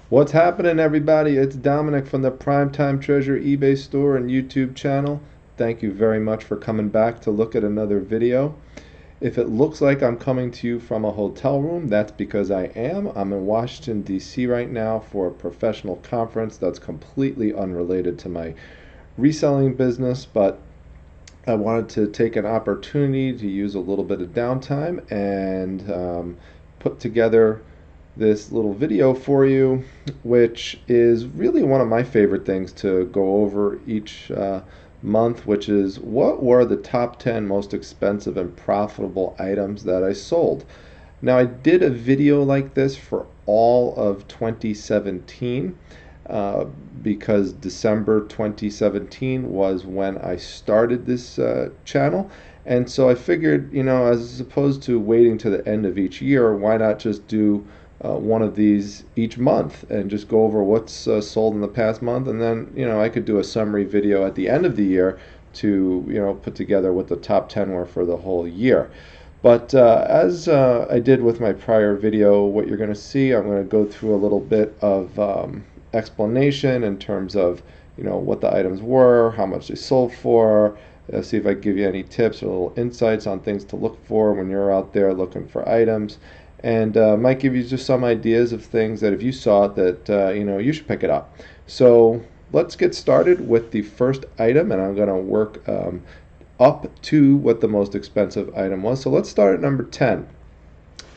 What's happening, everybody? It's Dominic from the Primetime Treasure eBay store and YouTube channel. Thank you very much for coming back to look at another video. If it looks like I'm coming to you from a hotel room, that's because I am. I'm in Washington, D.C. right now for a professional conference that's completely unrelated to my reselling business, but I wanted to take an opportunity to use a little bit of downtime and put together this little video for you, which is really one of my favorite things to go over each month, which is what were the top 10 most expensive and profitable items that I sold. Now, I did a video like this for all of 2017 uh, because December 2017 was when I started this channel. And so I figured, as opposed to waiting to the end of each year, why not just do one of these each month and just go over what's sold in the past month, and then I could do a summary video at the end of the year to put together what the top 10 were for the whole year. But as I did with my prior video, what you're going to see, I'm going to go through a little bit of explanation in terms of what the items were, how much they sold for. See if I can give you any tips or little insights on things to look for when you're out there looking for items, and might give you just some ideas of things that if you saw it that you should pick it up. So let's get started with the first item, and I'm going to work up to what the most expensive item was. So let's start at number 10.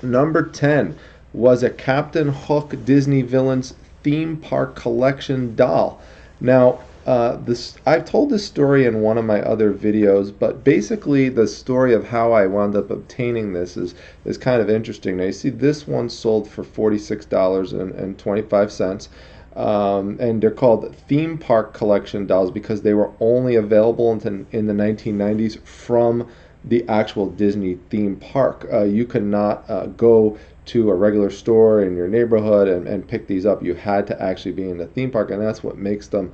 Number 10 was a Captain Hook Disney Villains theme park collection doll. Now, I've told this story in one of my other videos, but basically the story of how I wound up obtaining this is kind of interesting. Now you see this one sold for $46.25. And they're called theme park collection dolls because they were only available in the 1990s from the actual Disney theme park. You could not go to a regular store in your neighborhood and pick these up. You had to actually be in the theme park, and that's what makes them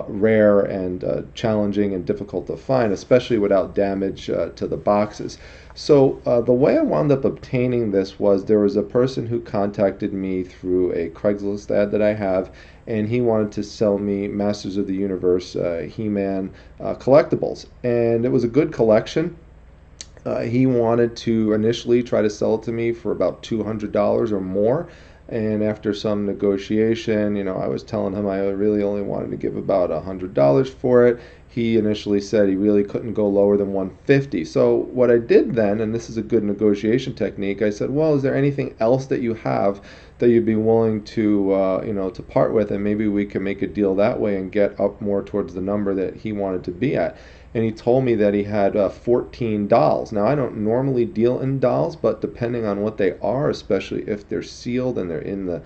rare and challenging and difficult to find, especially without damage to the boxes. So the way I wound up obtaining this was there was a person who contacted me through a Craigslist ad that I have, and he wanted to sell me Masters of the Universe He-Man collectibles, and it was a good collection. He wanted to initially try to sell it to me for about $200 or more. And after some negotiation, I was telling him I really only wanted to give about $100 for it. He initially said he really couldn't go lower than 150. So what I did then, and this is a good negotiation technique, I said, well, is there anything else that you have that you'd be willing to, to part with, and maybe we can make a deal that way and get up more towards the number that he wanted to be at. And he told me that he had 14 dolls. Now, I don't normally deal in dolls, but depending on what they are, especially if they're sealed and they're in the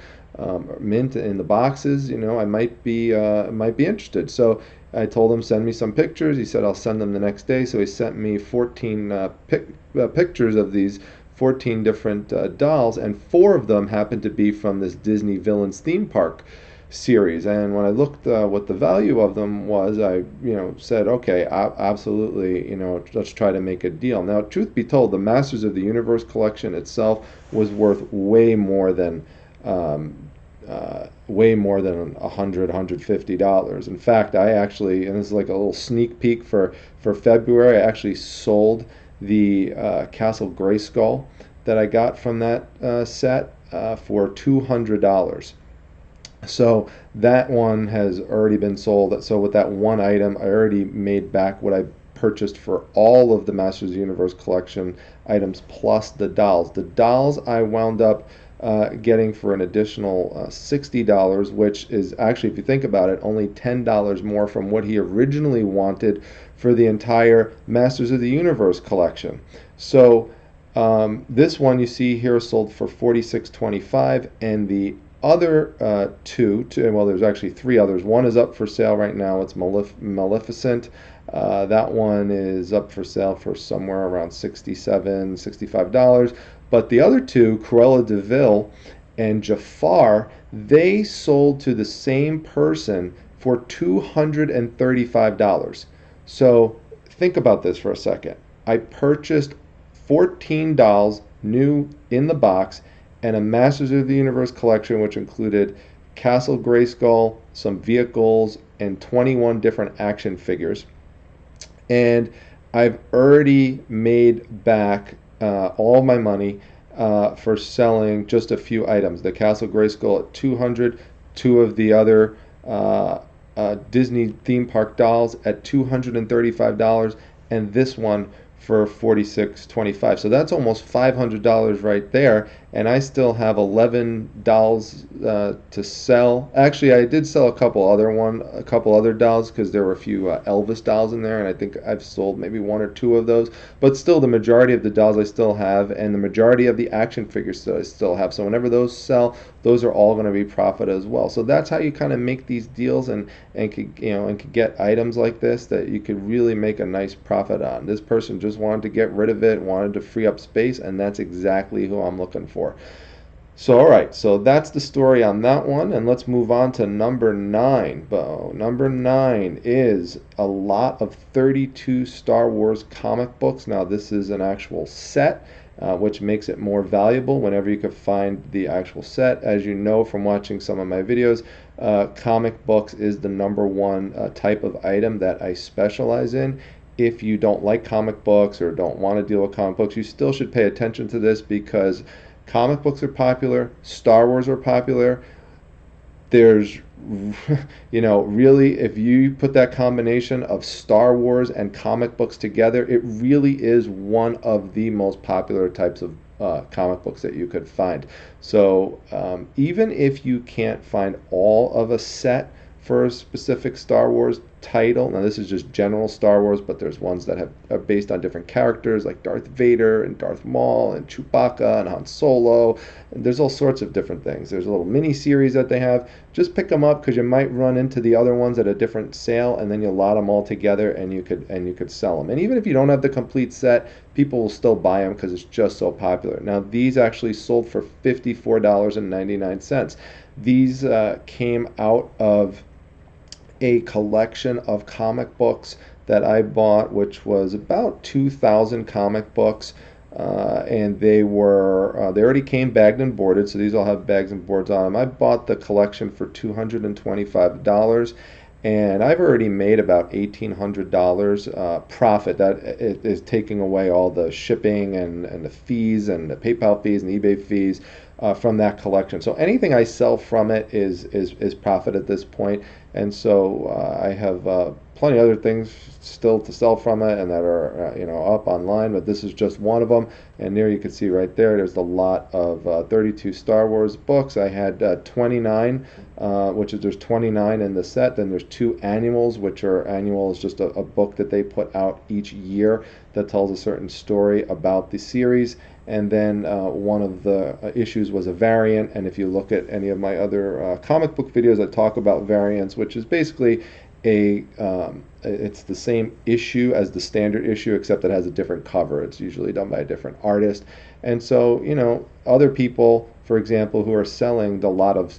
mint in the boxes, I might be interested. So I told him send me some pictures. He said I'll send them the next day. So he sent me 14 pictures of these 14 different dolls, and 4 of them happened to be from this Disney Villains theme park series. And when I looked what the value of them was, I said, okay, absolutely, let's try to make a deal. Now, truth be told, the Masters of the Universe collection itself was worth way more than $150. In fact, I actually, and this is like a little sneak peek for February, I actually sold the Castle Grayskull that I got from that set for $200. So that one has already been sold. So with that one item, I already made back what I purchased for all of the Masters of the Universe collection items plus the dolls. The dolls I wound up getting for an additional $60, which is actually, if you think about it, only $10 more from what he originally wanted for the entire Masters of the Universe collection. So this one you see here sold for $46.25, and the other well, there's actually 3 others. One is up for sale right now. It's Maleficent. That one is up for sale for somewhere around $67, $65. But the other 2, Cruella de Vil and Jafar, they sold to the same person for $235. So think about this for a second. I purchased 14 dolls new in the box and a Masters of the Universe collection, which included Castle Grayskull, some vehicles, and 21 different action figures. And I've already made back all my money for selling just a few items. The Castle Grayskull at 200, two of the other Disney theme park dolls at $235, and this one for $46.25. So that's almost $500 right there, and I still have 11 dolls to sell. Actually, I did sell a couple other dolls because there were a few Elvis dolls in there, and I think I've sold maybe one or two of those. But still, the majority of the dolls I still have, and the majority of the action figures I still have. So whenever those sell, those are all going to be profit as well. So that's how you kind of make these deals and could get items like this that you could really make a nice profit on. This person just wanted to get rid of it, wanted to free up space, and that's exactly who I'm looking for. So, all right, so that's the story on that one, and let's move on to number 9. Number 9 is a lot of 32 Star Wars comic books. Now, this is an actual set, which makes it more valuable whenever you can find the actual set. As you know from watching some of my videos, comic books is the number one type of item that I specialize in. If you don't like comic books or don't want to deal with comic books, you still should pay attention to this because comic books are popular, Star Wars are popular. There's, really, if you put that combination of Star Wars and comic books together, it really is one of the most popular types of comic books that you could find. So even if you can't find all of a set for a specific Star Wars title, now this is just general Star Wars, but there's ones that are based on different characters like Darth Vader and Darth Maul and Chewbacca and Han Solo, and there's all sorts of different things. There's a little mini series that they have. Just pick them up because you might run into the other ones at a different sale, and then you lot them all together and you could sell them. And even if you don't have the complete set, people will still buy them because it's just so popular. Now these actually sold for $54.99. These came out of a collection of comic books that I bought, which was about 2,000 comic books, and they already came bagged and boarded, so these all have bags and boards on them. I bought the collection for $225, and I've already made about $1,800 profit. That is taking away all the shipping and the fees and the PayPal fees and eBay fees from that collection. So anything I sell from it is profit at this point. And so I have plenty of other things still to sell from it and that are up online, but this is just one of them. And there you can see right there's a lot of 32 Star Wars books. I had 29, there's 29 in the set. Then there's 2 annuals, which are annual is just a book that they put out each year that tells a certain story about the series. And then one of the issues was a variant, and if you look at any of my other comic book videos, I talk about variants, which is basically it's the same issue as the standard issue, except it has a different cover. It's usually done by a different artist. And so, other people, for example, who are selling the lot of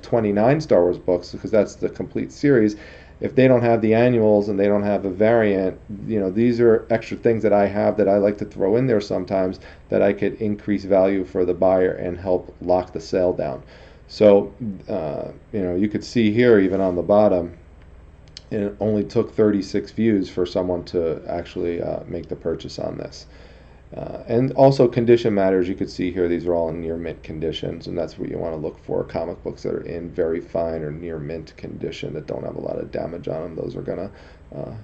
29 Star Wars books, because that's the complete series, if they don't have the annuals and they don't have a variant, these are extra things that I have that I like to throw in there sometimes that I could increase value for the buyer and help lock the sale down. So, you could see here even on the bottom, it only took 36 views for someone to actually make the purchase on this. And also condition matters. You could see here these are all in near mint conditions, and that's what you want to look for. Comic books that are in very fine or near mint condition that don't have a lot of damage on them, those are going to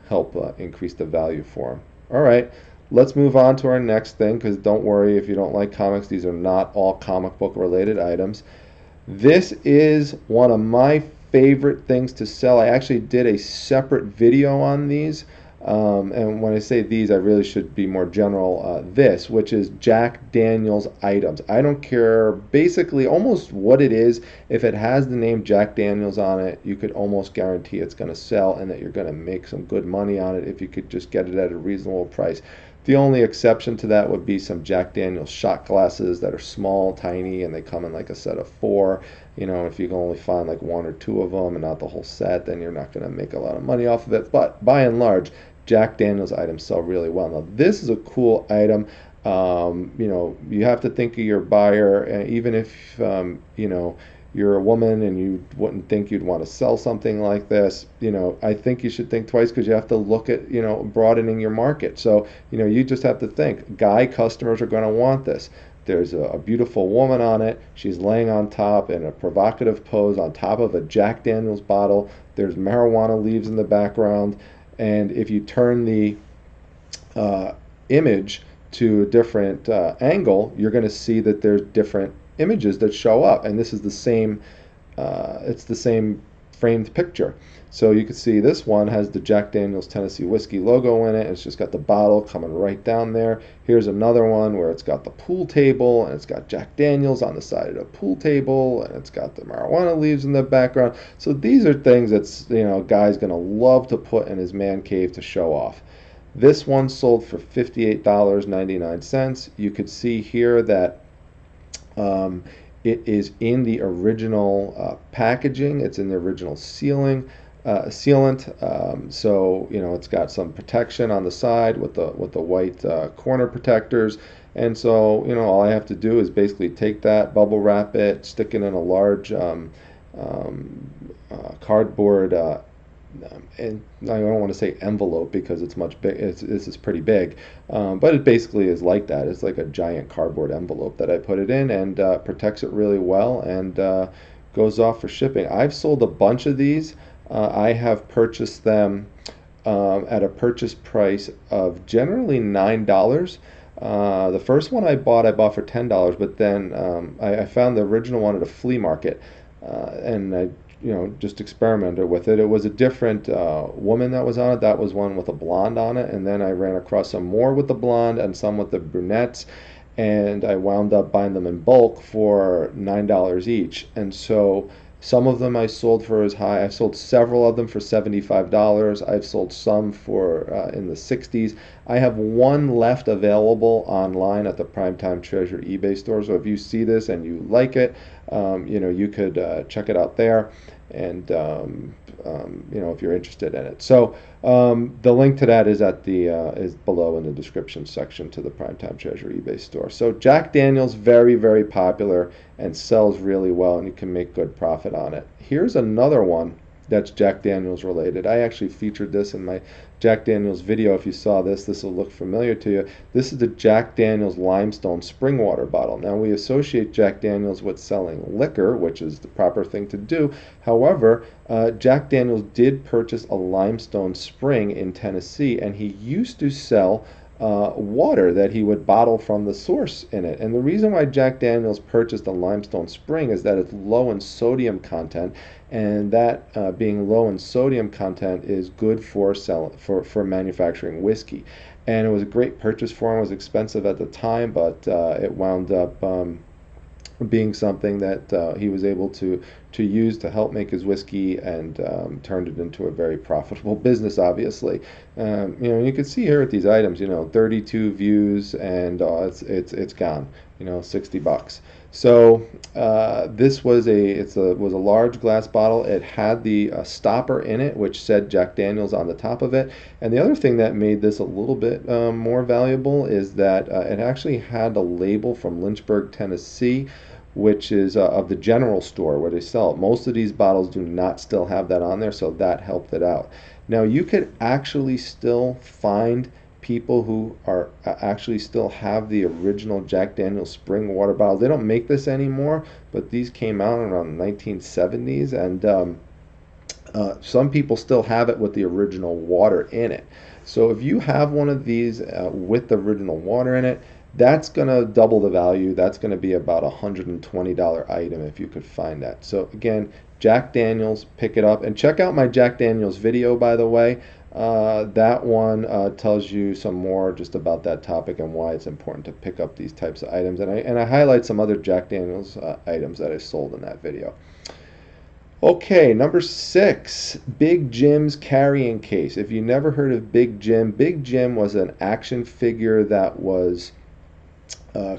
help increase the value for them. All right, let's move on to our next thing, because don't worry if you don't like comics, these are not all comic book related items. This is one of my favorite things to sell. I actually did a separate video on these. And when I say these, I really should be more general. This, which is Jack Daniel's items. I don't care basically almost what it is. If it has the name Jack Daniel's on it, you could almost guarantee it's going to sell and that you're going to make some good money on it if you could just get it at a reasonable price. The only exception to that would be some Jack Daniel's shot glasses that are small, tiny, and they come in like a set of 4. If you can only find like 1 or 2 of them and not the whole set, then you're not going to make a lot of money off of it. But by and large, Jack Daniel's items sell really well. Now, this is a cool item. You have to think of your buyer, even if, you're a woman and you wouldn't think you'd want to sell something like this. I think you should think twice because you have to look at, broadening your market. So, you just have to think, guy customers are going to want this. There's a beautiful woman on it. She's laying on top in a provocative pose on top of a Jack Daniels bottle. There's marijuana leaves in the background. And if you turn the uh, image to a different angle, you're going to see that there's different images that show up, and this is the same. It's the same framed picture. So you can see this one has the Jack Daniels Tennessee Whiskey logo in it. It's just got the bottle coming right down there. Here's another one where it's got the pool table and it's got Jack Daniels on the side of the pool table and it's got the marijuana leaves in the background. So these are things that's, a guy's gonna love to put in his man cave to show off. This one sold for $58.99. You could see here that um, it is in the original packaging. It's in the original sealant. So it's got some protection on the side with the white corner protectors. And so all I have to do is basically take that, bubble wrap it, stick it in a large cardboard. And I don't want to say envelope because it's much big. This is pretty big, but it basically is like that. It's like a giant cardboard envelope that I put it in, and protects it really well, and goes off for shipping. I've sold a bunch of these. I have purchased them at a purchase price of generally $9. The first one I bought for $10, but then I found the original one at a flea market, and I just experimented with it. It was a different woman that was on it. That was one with a blonde on it. And then I ran across some more with the blonde and some with the brunettes. And I wound up buying them in bulk for $9 each. And so some of them I sold for as high. I sold several of them for $75. I've sold some for in the 60s. I have one left available online at the Primetime Treasure eBay store. So if you see this and you like it, you could check it out there, and if you're interested in it. So the link to that is is below in the description section to the Primetime Treasure eBay store. So Jack Daniels, very, very popular and sells really well, and you can make good profit on it. Here's another one that's Jack Daniels related. I actually featured this in my Jack Daniels video. If you saw this will look familiar to you. This is the Jack Daniels Limestone Spring Water bottle. Now, we associate Jack Daniels with selling liquor, which is the proper thing to do. However, Jack Daniels did purchase a limestone spring in Tennessee, and he used to sell water that he would bottle from the source in it. And the reason why Jack Daniels purchased a limestone spring is that it's low in sodium content, and that being low in sodium content is good for manufacturing whiskey. And it was a great purchase for him. It was expensive at the time, but it wound up being something that he was able to use to help make his whiskey, and turned it into a very profitable business, obviously. You can see here at these items, 32 views, and it's gone, $60. So this was a large glass bottle. It had the stopper in it, which said Jack Daniels on the top of it. And the other thing that made this a little bit more valuable is that it actually had a label from Lynchburg, Tennessee, which is of the general store where they sell it. Most of these bottles do not still have that on there, so that helped it out. Now, you could actually still find people who are actually still have the original Jack Daniel's spring water bottles. They don't make this anymore, but these came out around the 1970s, and some people still have it with the original water in it. So if you have one of these with the original water in it, that's going to double the value. That's going to be about a $120 item if you could find that. So again, Jack Daniels, pick it up. And check out my Jack Daniels video, by the way. That one tells you some more just about that topic and why it's important to pick up these types of items. And I highlight some other Jack Daniels items that I sold in that video. Okay, number 6, Big Jim's carrying case. If you never heard of Big Jim was an action figure that was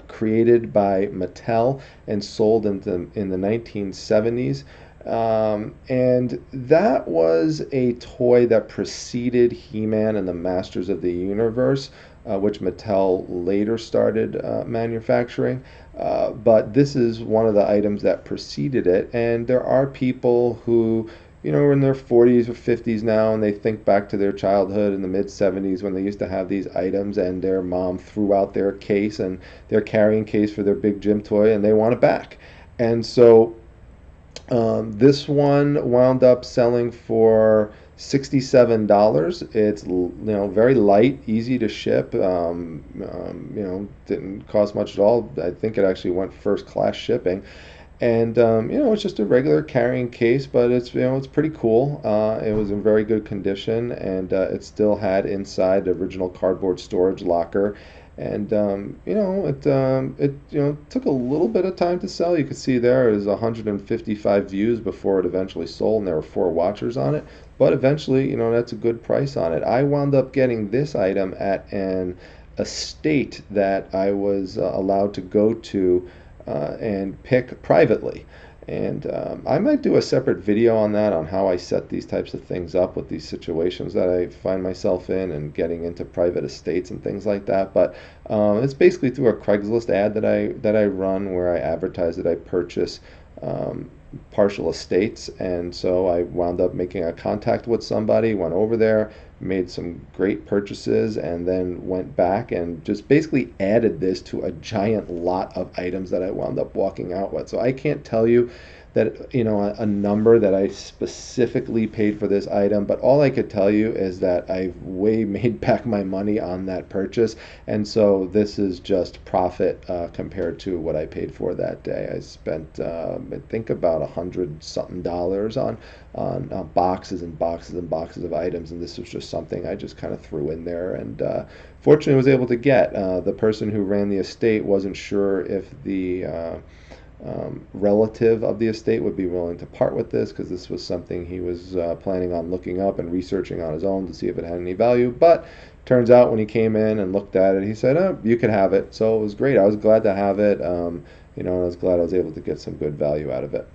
created by Mattel and sold in the 1970s. And that was a toy that preceded He-Man and the Masters of the Universe. which Mattel later started manufacturing. But this is one of the items that preceded it, and there are people who, are in their 40s or 50s now, and they think back to their childhood in the mid 70s when they used to have these items, and their mom threw out their case and their carrying case for their big gym toy, and they want it back. And so this one wound up selling for $67. It's very light, easy to ship. Didn't cost much at all. I think it actually went first class shipping, and it's just a regular carrying case, but it's pretty cool. It was in very good condition, and it still had inside the original cardboard storage locker. And it took a little bit of time to sell. You could see there it was 155 views before it eventually sold, and there were 4 watchers on it. But eventually, that's a good price on it. I wound up getting this item at an estate that I was allowed to go to and pick privately. And I might do a separate video on that, on how I set these types of things up with these situations that I find myself in and getting into private estates and things like that. But it's basically through a Craigslist ad that I run, where I advertise that I purchase partial estates. And so I wound up making a contact with somebody, went over there, made some great purchases, and then went back and just basically added this to a giant lot of items that I wound up walking out with. So I can't tell you that a number that I specifically paid for this item, but all I could tell you is that I've way made back my money on that purchase. And so this is just profit compared to what I paid for that day. I spent I think about $100 something on boxes and boxes and boxes of items, and this was just something I just kind of threw in there, and fortunately was able to get. The person who ran the estate wasn't sure if the relative of the estate would be willing to part with this, because this was something he was planning on looking up and researching on his own to see if it had any value. But turns out when he came in and looked at it, he said, "Oh, you could have it." So it was great. I was glad to have it. And I was glad I was able to get some good value out of it.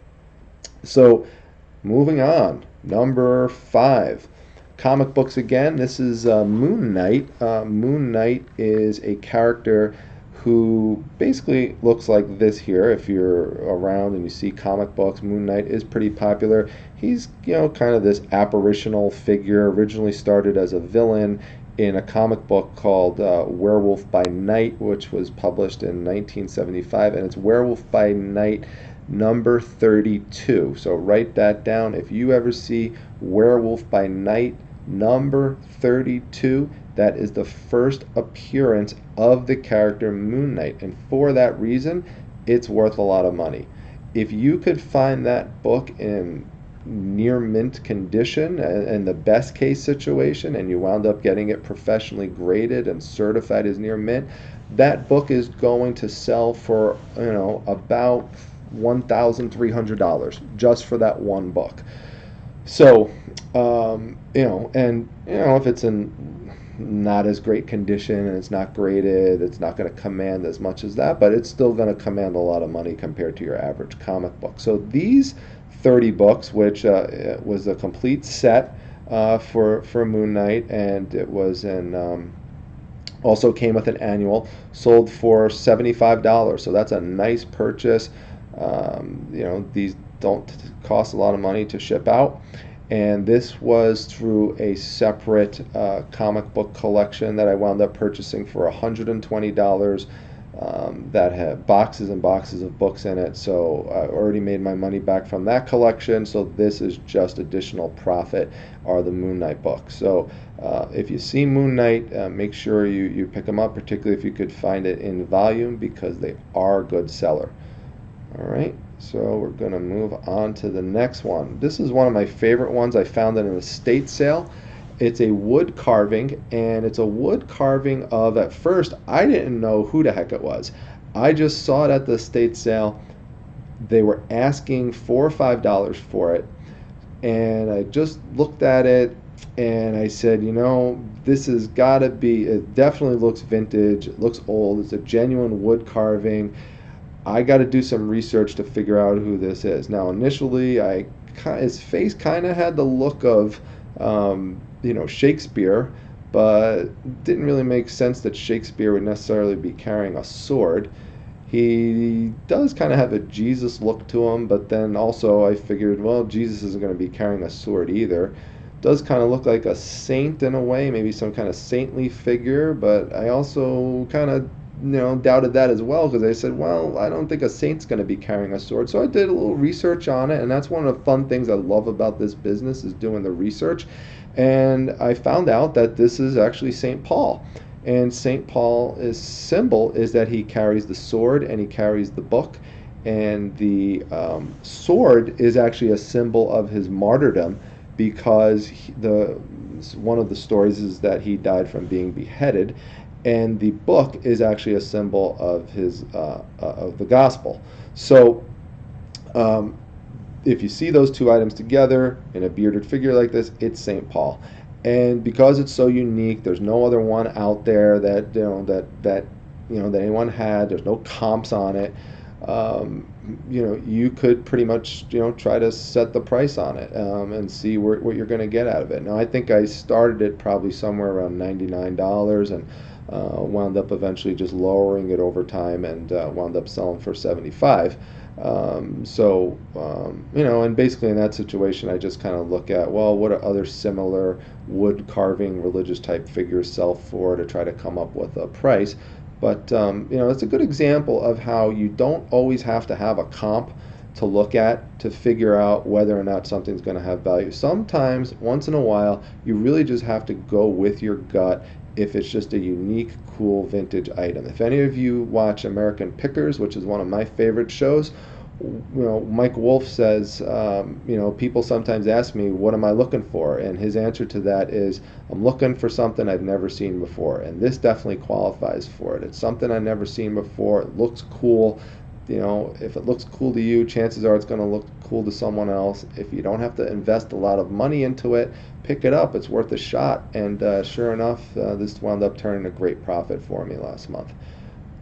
So moving on, number 5. Comic books again. This is Moon Knight. Moon Knight is a character who basically looks like this here. If you're around and you see comic books, Moon Knight is pretty popular. He's, kind of this apparitional figure. Originally started as a villain in a comic book called Werewolf by Night, which was published in 1975, and it's Werewolf by Night number 32. So write that down. If you ever see Werewolf by Night number 32, that is the first appearance of the character Moon Knight, and for that reason, it's worth a lot of money. If you could find that book in near mint condition and the best case situation, and you wound up getting it professionally graded and certified as near mint, that book is going to sell for about $1,300 just for that one book. So if it's in not as great condition and it's not graded, it's not going to command as much as that, but it's still going to command a lot of money compared to your average comic book. So these 30 books, which was a complete set for Moon Knight, and it was also came with an annual, sold for $75. So that's a nice purchase. These don't cost a lot of money to ship out. And this was through a separate comic book collection that I wound up purchasing for $120, that had boxes and boxes of books in it. So I already made my money back from that collection. So this is just additional profit, are the Moon Knight books. So if you see Moon Knight, make sure you pick them up, particularly if you could find it in volume, because they are a good seller. All right. So we're going to move on to the next one. This is one of my favorite ones. I found it in an estate sale. It's a wood carving, and it's a wood carving of, at first, I didn't know who the heck it was. I just saw it at the estate sale. They were asking $4 or $5 for it, and I just looked at it, and I said, this has got to be, it definitely looks vintage, it looks old, it's a genuine wood carving. I got to do some research to figure out who this is. Now, initially, his face kind of had the look of, Shakespeare, but it didn't really make sense that Shakespeare would necessarily be carrying a sword. He does kind of have a Jesus look to him, but then also I figured, well, Jesus isn't going to be carrying a sword either. Does kind of look like a saint in a way, maybe some kind of saintly figure, but I also kind of doubted that as well because I said, well, I don't think a saint's going to be carrying a sword. So I did a little research on it, and that's one of the fun things I love about this business is doing the research. And I found out that this is actually St. Paul. And St. Paul's symbol is that he carries the sword and he carries the book. And the sword is actually a symbol of his martyrdom because one of the stories is that he died from being beheaded, and the book is actually a symbol of of the gospel. So um, if you see those two items together in a bearded figure like this, it's St. Paul. And because it's so unique, there's no other one out there that that anyone had. There's no comps on it. You could pretty much try to set the price on it and see what you're going to get out of it. Now, I think I started it probably somewhere around $99 and wound up eventually just lowering it over time and wound up selling for 75. And basically in that situation, I just kind of look at, well, what are other similar wood carving religious type figures sell for to try to come up with a price. But it's a good example of how you don't always have to have a comp to look at to figure out whether or not something's going to have value. Sometimes, once in a while, you really just have to go with your gut if it's just a unique, cool vintage item. If any of you watch American Pickers, which is one of my favorite shows, Mike Wolf says, people sometimes ask me, what am I looking for? And his answer to that is, I'm looking for something I've never seen before. And this definitely qualifies for it. It's something I've never seen before. It looks cool. If it looks cool to you, chances are it's going to look cool to someone else. If you don't have to invest a lot of money into it, pick it up. It's worth a shot. And sure enough, this wound up turning a great profit for me last month.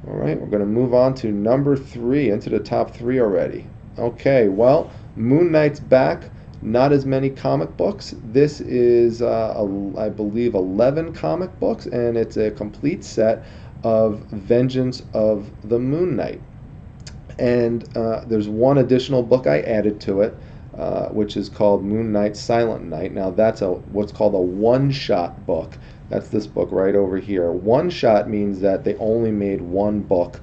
All right, we're going to move on to number 3, into the top 3 already. Okay, well, Moon Knight's back. Not as many comic books. This is, I believe, 11 comic books, and it's a complete set of Vengeance of the Moon Knight. And there's one additional book I added to it, which is called Moon Knight Silent Night. Now, that's what's called a one-shot book. That's this book right over here. One shot means that they only made one book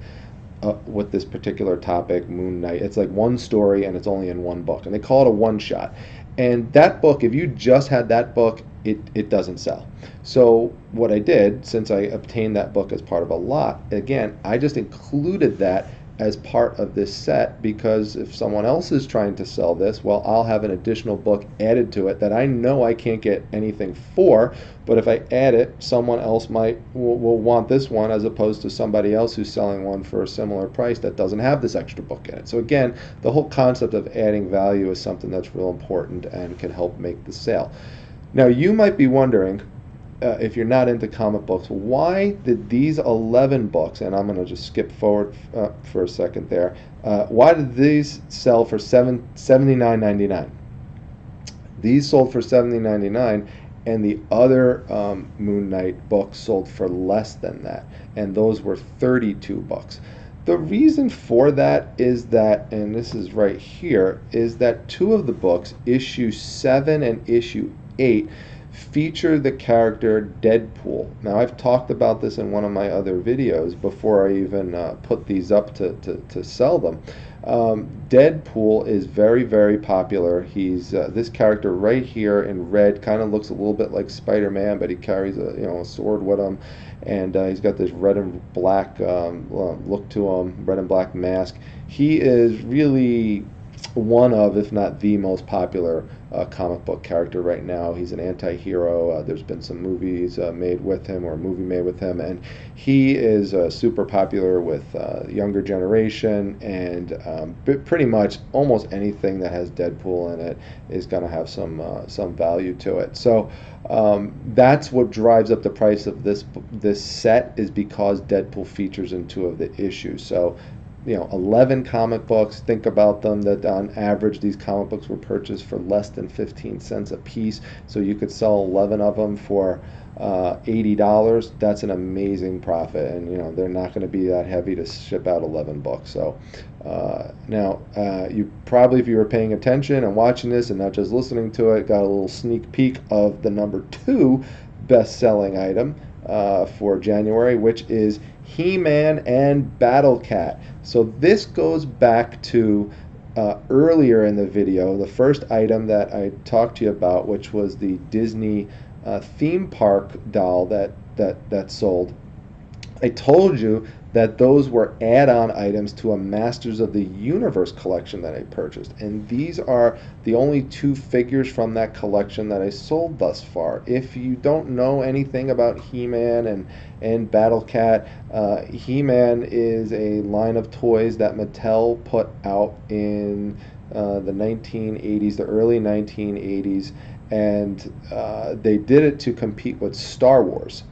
with this particular topic, Moon Knight. It's like one story and it's only in one book. And they call it a one shot. And that book, if you just had that book, it doesn't sell. So what I did, since I obtained that book as part of a lot, again, I just included that as part of this set because if someone else is trying to sell this, well, I'll have an additional book added to it that I know I can't get anything for, but if I add it, someone else will want this one as opposed to somebody else who's selling one for a similar price that doesn't have this extra book in it. So again, the whole concept of adding value is something that's real important and can help make the sale. Now, you might be wondering, if you're not into comic books, why did these 11 books, and I'm going to just skip forward for a second there, why did these sell for $79.99? These sold for $70.99, and the other Moon Knight books sold for less than that, and those were 32 bucks. The reason for that is that, and this is right here, is that 2 of the books, issue 7 and issue 8, feature the character Deadpool. Now, I've talked about this in one of my other videos before I even put these up to sell them. Deadpool is very, very popular. He's this character right here in red, kind of looks a little bit like Spider-Man, but he carries a sword with him, and he's got this red and black look to him, red and black mask. He is really one of, if not the most popular comic book character right now. He's an anti-hero. There's been some movies made with him, or a movie made with him, and he is super popular with younger generation, and pretty much almost anything that has Deadpool in it is going to have some value to it. So that's what drives up the price of this set, is because Deadpool features in 2 of the issues. So 11 comic books. Think about them, that on average these comic books were purchased for less than 15 cents a piece. So you could sell 11 of them for $80. That's an amazing profit, and they're not going to be that heavy to ship out 11 books. So now you probably, if you were paying attention and watching this and not just listening to it, got a little sneak peek of the number 2 best-selling item for January, which is He-Man and Battle Cat. So this goes back to earlier in the video, the first item that I talked to you about, which was the Disney theme park doll that sold. I told you that those were add-on items to a Masters of the Universe collection that I purchased, and these are the only 2 figures from that collection that I sold thus far. If you don't know anything about He-Man and Battle Cat, He-Man is a line of toys that Mattel put out in the 1980s, the early 1980s, and they did it to compete with Star Wars.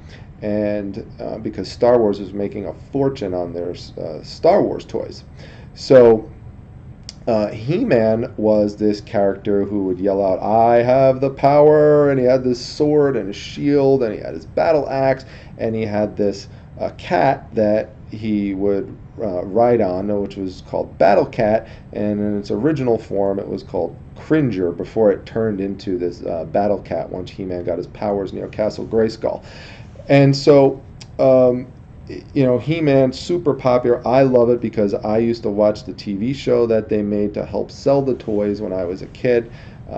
And because Star Wars was making a fortune on their Star Wars toys. So He-Man was this character who would yell out, "I have the power," and he had this sword and a shield, and he had his battle axe, and he had this cat that he would ride on, which was called Battle Cat, and in its original form it was called Cringer before it turned into this Battle Cat once He-Man got his powers near Castle Grayskull. And so, He-Man, super popular. I love it because I used to watch the TV show that they made to help sell the toys when I was a kid.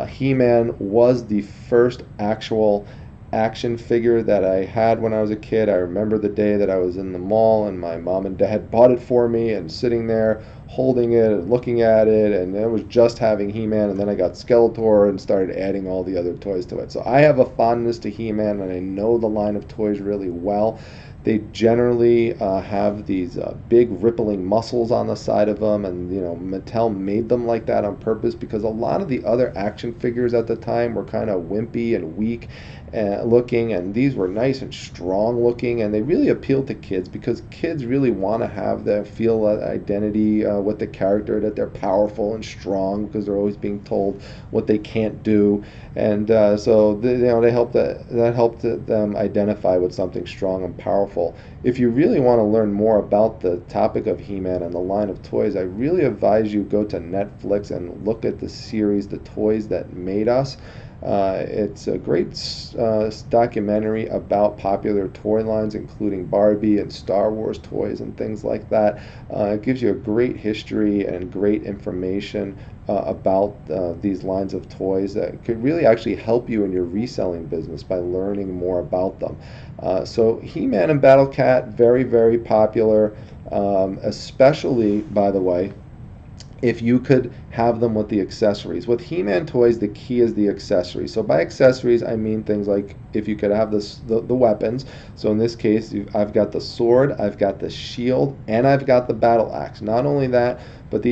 He-Man was the first actual action figure that I had when I was a kid. I remember the day that I was in the mall and my mom and dad bought it for me, and sitting there holding it and looking at it, and it was just having He-Man, and then I got Skeletor and started adding all the other toys to it. So I have a fondness to He-Man, and I know the line of toys really well. They generally have these big rippling muscles on the side of them, and Mattel made them like that on purpose because a lot of the other action figures at the time were kind of wimpy and weak looking, and these were nice and strong looking, and they really appealed to kids because kids really want to have the feel identity with the character, that they're powerful and strong because they're always being told what they can't do, and so they helped that helped them identify with something strong and powerful. If you really want to learn more about the topic of He-Man and the line of toys, I really advise you go to Netflix and look at the series The Toys That Made Us. It's a great documentary about popular toy lines, including Barbie and Star Wars toys and things like that. It gives you a great history and great information about these lines of toys that could really actually help you in your reselling business by learning more about them. So He-Man and Battle Cat, very, very popular, especially, by the way, if you could have them with the accessories. With He-Man toys, the key is the accessories. So by accessories, I mean things like if you could have the weapons. So in this case, I've got the sword, I've got the shield, and I've got the battle axe. Not only that, but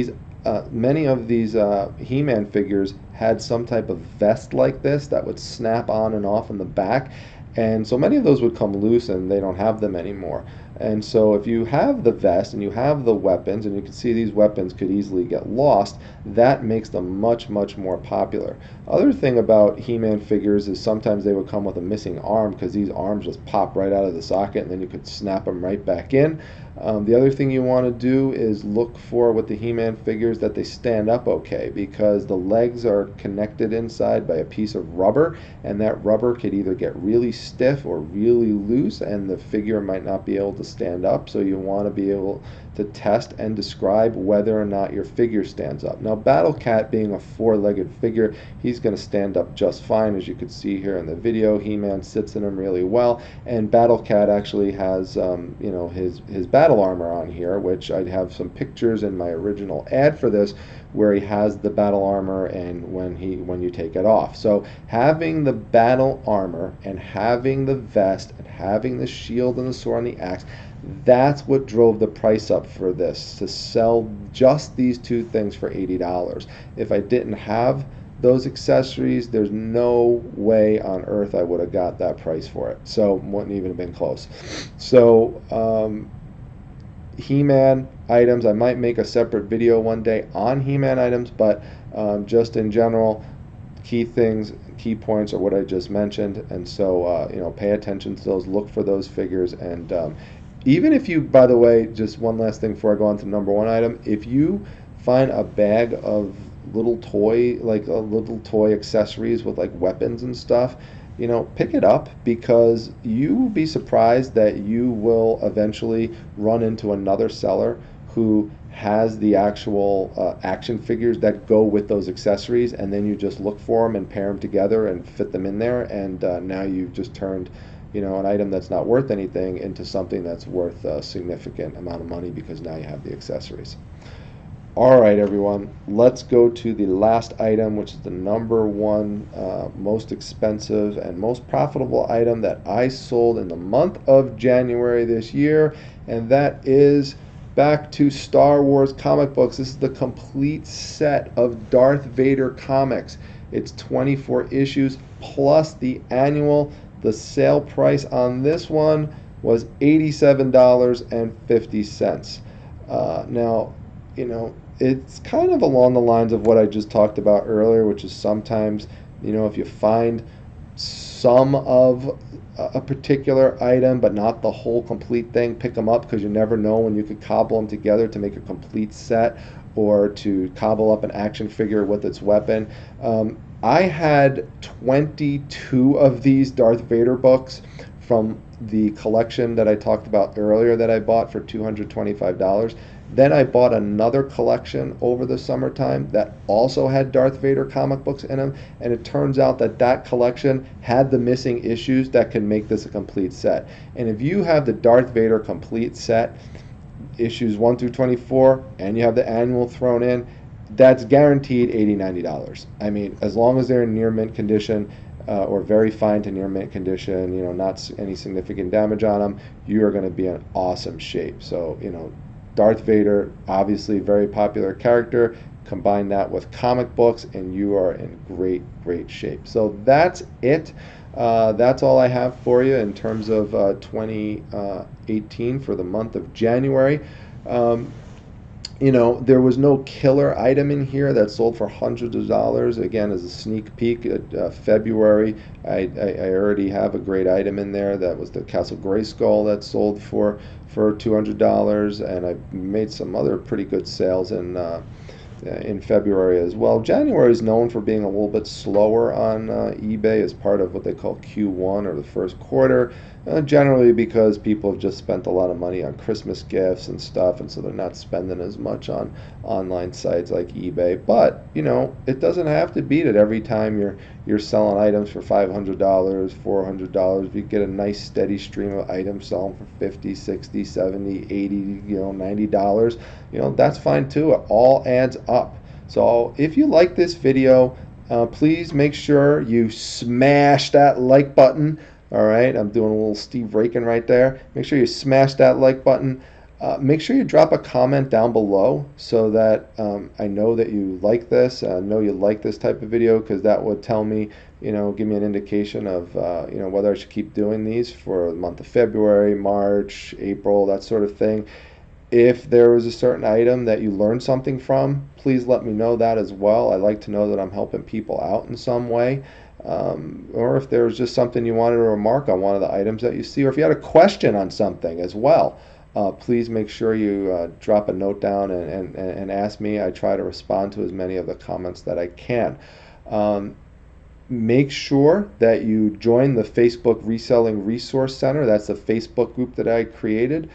many of these He-Man figures had some type of vest like this that would snap on and off in the back. And so many of those would come loose and they don't have them anymore. And so if you have the vest and you have the weapons, and you can see these weapons could easily get lost, that makes them much, much more popular. Other thing about He-Man figures is sometimes they would come with a missing arm because these arms just pop right out of the socket and then you could snap them right back in. The other thing you want to do is look for with the He-Man figures that they stand up okay, because the legs are connected inside by a piece of rubber, and that rubber could either get really stiff or really loose and the figure might not be able to stand up. So you want to be able to test and describe whether or not your figure stands up. Now Battle Cat, being a 4-legged figure, he's going to stand up just fine. As you can see here in the video, He-Man sits in him really well, and Battle Cat actually has his battle armor on here, which I have some pictures in my original ad for this where he has the battle armor and when you take it off. So having the battle armor and having the vest and having the shield and the sword and the axe, that's what drove the price up for this, to sell just these 2 things for $80. If I didn't have those accessories, there's no way on earth I would have got that price for it. So wouldn't even have been close. So He-Man items. I might make a separate video one day on He-Man items, but just in general, key things, key points are what I just mentioned. And so, pay attention to those, look for those figures. And even if you, by the way, just one last thing before I go on to number one item, if you find a bag of little toy, like little toy accessories with like weapons and stuff, pick it up, because you will be surprised that you will eventually run into another seller who has the actual action figures that go with those accessories, and then you just look for them and pair them together and fit them in there, and now you've just turned an item that's not worth anything into something that's worth a significant amount of money, because now you have the accessories. All right, everyone, let's go to the last item, which is the number one most expensive and most profitable item that I sold in the month of January this year, and that is back to Star Wars comic books. This is the complete set of Darth Vader comics. It's 24 issues plus the annual. The sale price on this one was $87.50. Now, it's kind of along the lines of what I just talked about earlier, which is sometimes, if you find some of a particular item but not the whole complete thing, pick them up, because you never know when you could cobble them together to make a complete set, or to cobble up an action figure with its weapon. I had 22 of these Darth Vader books from the collection that I talked about earlier that I bought for $225. Then I bought another collection over the summertime that also had Darth Vader comic books in them, and it turns out that that collection had the missing issues that can make this a complete set. And if you have the Darth Vader complete set, issues 1 through 24, and you have the annual thrown in, that's guaranteed $80, $90. I mean, as long as they're in near mint condition, or very fine to near mint condition, not any significant damage on them, you are going to be in awesome shape. So, Darth Vader, obviously very popular character. Combine that with comic books, and you are in great, great shape. So that's it. That's all I have for you in terms of 2018 for the month of January. There was no killer item in here that sold for hundreds of dollars. Again, as a sneak peek at February, I already have a great item in there. That was the Castle Grayskull that sold for $200, and I made some other pretty good sales in February as well. January is known for being a little bit slower on eBay as part of what they call Q1, or the first quarter, generally because people have just spent a lot of money on Christmas gifts and stuff, and so they're not spending as much on online sites like eBay. But it doesn't have to beat it every time you're selling items for $500, $400. You get a nice steady stream of items selling for $50, $60, $70, $80, $90. That's fine too. It all adds up. So if you like this video, please make sure you smash that like button. All right, I'm doing a little Steve Rakin right there. Make sure you smash that like button. Make sure you drop a comment down below, so that I know that you like this. I know you like this type of video, because that would tell me, give me an indication of whether I should keep doing these for the month of February, March, April, that sort of thing. If there was a certain item that you learned something from, please let me know that as well. I like to know that I'm helping people out in some way. Or if there's just something you wanted to remark on one of the items that you see, or if you had a question on something as well, please make sure you drop a note down and ask me. I try to respond to as many of the comments that I can. Make sure that you join the Facebook Reselling Resource Center. That's the Facebook group that I created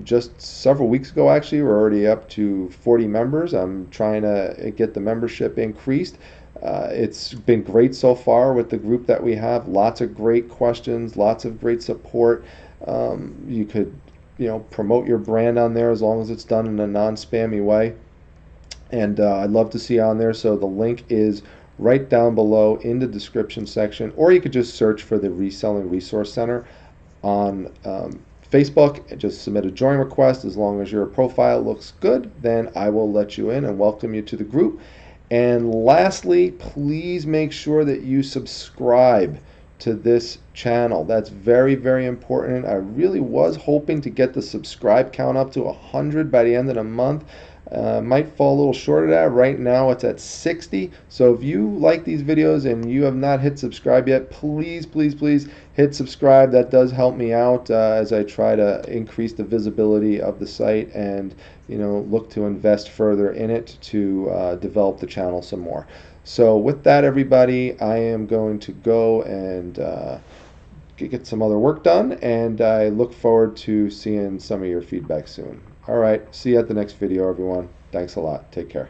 just several weeks ago. Actually, we're already up to 40 members. I'm trying to get the membership increased. It's been great so far with the group that we have. Lots of great questions, lots of great support. You could, promote your brand on there as long as it's done in a non-spammy way. And I'd love to see you on there. So the link is right down below in the description section, or you could just search for the Reselling Resource Center on Facebook and just submit a join request. As long as your profile looks good, then I will let you in and welcome you to the group. And lastly, please make sure that you subscribe to this channel. That's very, very important. I really was hoping to get the subscribe count up to 100 by the end of the month. Might fall a little short of that. Right now it's at 60. So if you like these videos and you have not hit subscribe yet, please, please, please hit subscribe. That does help me out as I try to increase the visibility of the site and look to invest further in it to develop the channel some more. So with that, everybody, I am going to go and get some other work done, and I look forward to seeing some of your feedback soon. All right, see you at the next video, everyone. Thanks a lot. Take care.